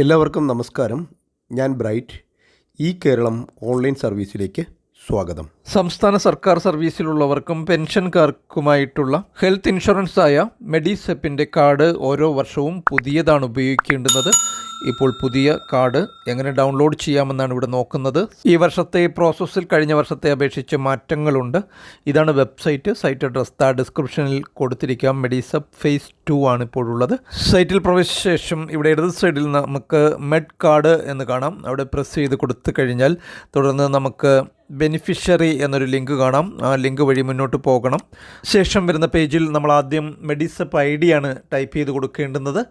എല്ലാവർക്കും നമസ്കാരം. ഞാൻ ബ്രൈറ്റ്. ഈ കേരളം ഓൺലൈൻ സർവീസിലേക്ക് സ്വാഗതം. സംസ്ഥാന സർക്കാർ സർവീസിലുള്ളവർക്കും പെൻഷൻകാർക്കുമായിട്ടുള്ള ഹെൽത്ത് ഇൻഷുറൻസ് ആയ മെഡിസെപ്പിൻ്റെ കാർഡ് ഓരോ വർഷവും പുതിയതാണ് ഉപയോഗിക്കേണ്ടുന്നത്. ഇപ്പോൾ പുതിയ കാർഡ് എങ്ങനെ ഡൗൺലോഡ് ചെയ്യാമെന്നാണ് ഇവിടെ നോക്കുന്നത്. ഈ വർഷത്തെ പ്രോസസ്സിൽ കഴിഞ്ഞ വർഷത്തെ അപേക്ഷിച്ച് മാറ്റങ്ങളുണ്ട്. ഇതാണ് വെബ്സൈറ്റ്. സൈറ്റ് അഡ്രസ് ഡിസ്ക്രിപ്ഷനിൽ കൊടുത്തിരിക്കാം. മെഡിസെപ്പ് ഫേസ് 2 ആണ് ഇപ്പോഴുള്ളത്. സൈറ്റിൽ പ്രവേശിച്ച ശേഷം ഇവിടെ ഇടത് സൈഡിൽ നമുക്ക് മെഡ് കാർഡ് എന്ന് കാണാം. അവിടെ പ്രസ് ചെയ്ത് കൊടുത്തു കഴിഞ്ഞാൽ തുടർന്ന് നമുക്ക് ബെനിഫിഷ്യറി എന്നൊരു ലിങ്ക് കാണാം. ആ ലിങ്ക് വഴി മുന്നോട്ട് പോകണം. ശേഷം വരുന്ന പേജിൽ നമ്മൾ ആദ്യം മെഡിസെപ്പ് ID ആണ് ടൈപ്പ് ചെയ്ത് കൊടുക്കേണ്ടുന്നത്.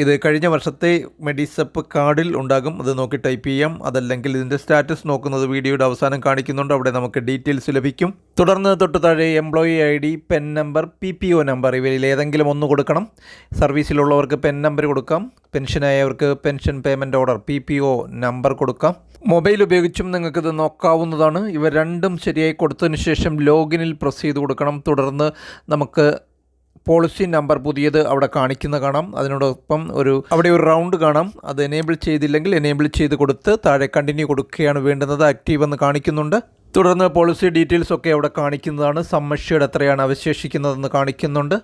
ഇത് കഴിഞ്ഞ വർഷത്തെ മെഡിസെപ്പ് കാർഡിൽ ഉണ്ടാകും. അത് നോക്കി ടൈപ്പ് ചെയ്യാം. അതല്ലെങ്കിൽ ഇതിൻ്റെ സ്റ്റാറ്റസ് നോക്കുന്നത് വീഡിയോയുടെ അവസാനം കാണിക്കുന്നുണ്ട്. അവിടെ നമുക്ക് ഡീറ്റെയിൽസ് ലഭിക്കും. തുടർന്ന് തൊട്ട് താഴെ employee ID, PEN number, PPO number ഇവയിൽ ഏതെങ്കിലും ഒന്ന് കൊടുക്കണം. സർവീസിലുള്ളവർക്ക് പെൻ നമ്പർ കൊടുക്കാം. പെൻഷനായവർക്ക് pension payment order PPO number കൊടുക്കാം. മൊബൈൽ ഉപയോഗിച്ചും നിങ്ങൾക്കിത് നോക്കാവുന്നതാണ്. ഇവ രണ്ടും ശരിയായി കൊടുത്തതിന് ശേഷം ലോഗിനിൽ പ്രസ് ചെയ്ത് കൊടുക്കണം. തുടർന്ന് നമുക്ക് പോളിസി നമ്പർ പുതിയത് അവിടെ കാണിക്കുന്ന കാണാം. അതിനോടൊപ്പം അവിടെ ഒരു റൗണ്ട് കാണാം. അത് എനേബിൾ ചെയ്തില്ലെങ്കിൽ എനേബിൾ ചെയ്ത് കൊടുത്ത് താഴെ കണ്ടിന്യൂ കൊടുക്കുകയാണ് വേണ്ടുന്നത്. ആക്റ്റീവ് എന്ന് കാണിക്കുന്നുണ്ട്. തുടർന്ന് പോളിസി ഡീറ്റെയിൽസ് ഒക്കെ അവിടെ കാണിക്കുന്നതാണ്. സം അഷ്യൂർഡ് എത്രയാണ് അവശേഷിക്കുന്നതെന്ന് കാണിക്കുന്നുണ്ട്.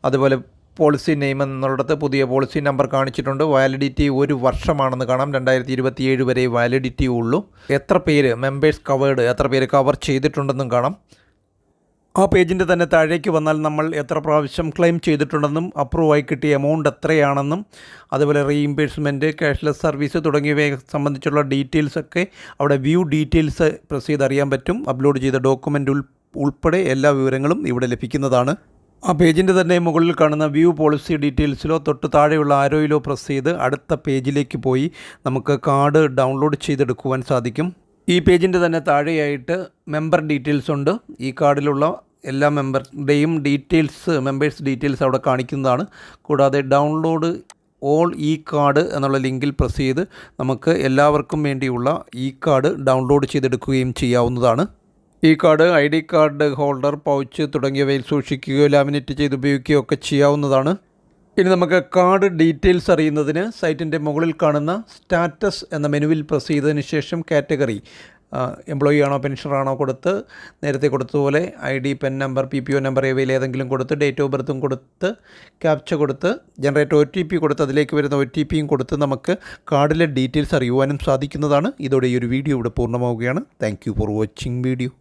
അതുപോലെ പോളിസി നെയിം എന്നുള്ളിടത്ത് പുതിയ പോളിസി നമ്പർ കാണിച്ചിട്ടുണ്ട്. വാലിഡിറ്റി 1 വർഷമാണെന്ന് കാണാം. 2027 വരെ വാലിഡിറ്റി ഉള്ളൂ. എത്ര പേര് മെമ്പേഴ്സ് കവേർഡ്, എത്ര പേര് കവർ ചെയ്തിട്ടുണ്ടെന്നും കാണാം. ആ പേജിൻ്റെ തന്നെ താഴേക്ക് വന്നാൽ നമ്മൾ എത്ര പ്രാവശ്യം ക്ലെയിം ചെയ്തിട്ടുണ്ടെന്നും അപ്രൂവ് ആയി കിട്ടിയ എമൗണ്ട് എത്രയാണെന്നും അതുപോലെ റീഇംബേഴ്സ്മെൻറ്റ്, ക്യാഷ്ലെസ് സർവീസ് തുടങ്ങിയവയെ സംബന്ധിച്ചുള്ള ഡീറ്റെയിൽസൊക്കെ അവിടെ വ്യൂ ഡീറ്റെയിൽസ് പ്രസ് ചെയ്ത് അറിയാൻ പറ്റും. അപ്ലോഡ് ചെയ്ത ഡോക്യുമെൻ്റ് ഉൾപ്പെടെ എല്ലാ വിവരങ്ങളും ഇവിടെ ലഭിക്കുന്നതാണ്. ആ പേജിൻ്റെ തന്നെ മുകളിൽ കാണുന്ന വ്യൂ പോളിസി ഡീറ്റെയിൽസിലോ തൊട്ട് താഴെയുള്ള ആരോയിലോ പ്രസ് ചെയ്ത് അടുത്ത പേജിലേക്ക് പോയി നമുക്ക് കാർഡ് ഡൗൺലോഡ് ചെയ്തെടുക്കുവാൻ സാധിക്കും. ഈ പേജിൻ്റെ തന്നെ താഴെയായിട്ട് മെമ്പർ ഡീറ്റെയിൽസ് ഉണ്ട്. ഈ കാർഡിലുള്ള എല്ലാ മെമ്പറുടെയും ഡീറ്റെയിൽസ്, മെമ്പേഴ്സ് ഡീറ്റെയിൽസ് അവിടെ കാണിക്കുന്നതാണ്. കൂടാതെ ഡൗൺലോഡ് ഓൾ ഈ കാർഡ് എന്നുള്ള ലിങ്കിൽ പ്രസ് ചെയ്ത് നമുക്ക് എല്ലാവർക്കും വേണ്ടിയുള്ള ഈ കാർഡ് ഡൗൺലോഡ് ചെയ്തെടുക്കുകയും ചെയ്യാവുന്നതാണ്. ഈ card ID card holder, pouch തുടങ്ങിയവയിൽ സൂക്ഷിക്കുകയോ ലാമിനേറ്റ് ചെയ്ത് ഉപയോഗിക്കുകയോ ഒക്കെ ചെയ്യാവുന്നതാണ്. ഇനി നമുക്ക് കാർഡ് ഡീറ്റെയിൽസ് അറിയുന്നതിന് സൈറ്റിൻ്റെ മുകളിൽ കാണുന്ന സ്റ്റാറ്റസ് എന്ന മെനുവിൽ പ്രസ് ചെയ്തതിന് ശേഷം കാറ്റഗറി, എംപ്ലോയി ആണോ പെൻഷനറാണോ കൊടുത്ത് നേരത്തെ കൊടുത്തതുപോലെ ID, PEN number, PPO number ഇവയിൽ ഏതെങ്കിലും കൊടുത്ത് ഡേറ്റ് ഓഫ് ബർത്തും കൊടുത്ത് ക്യാപ്ച കൊടുത്ത് ജനറേറ്റ് OTP കൊടുത്ത് അതിലേക്ക് വരുന്ന OTPയും കൊടുത്ത് നമുക്ക് കാർഡിലെ ഡീറ്റെയിൽസ് അറിയുവാനും സാധിക്കുന്നതാണ്. ഇതോടെ ഈ ഒരു വീഡിയോ ഇവിടെ പൂർണ്ണമാവുകയാണ്. Thank you for watching video.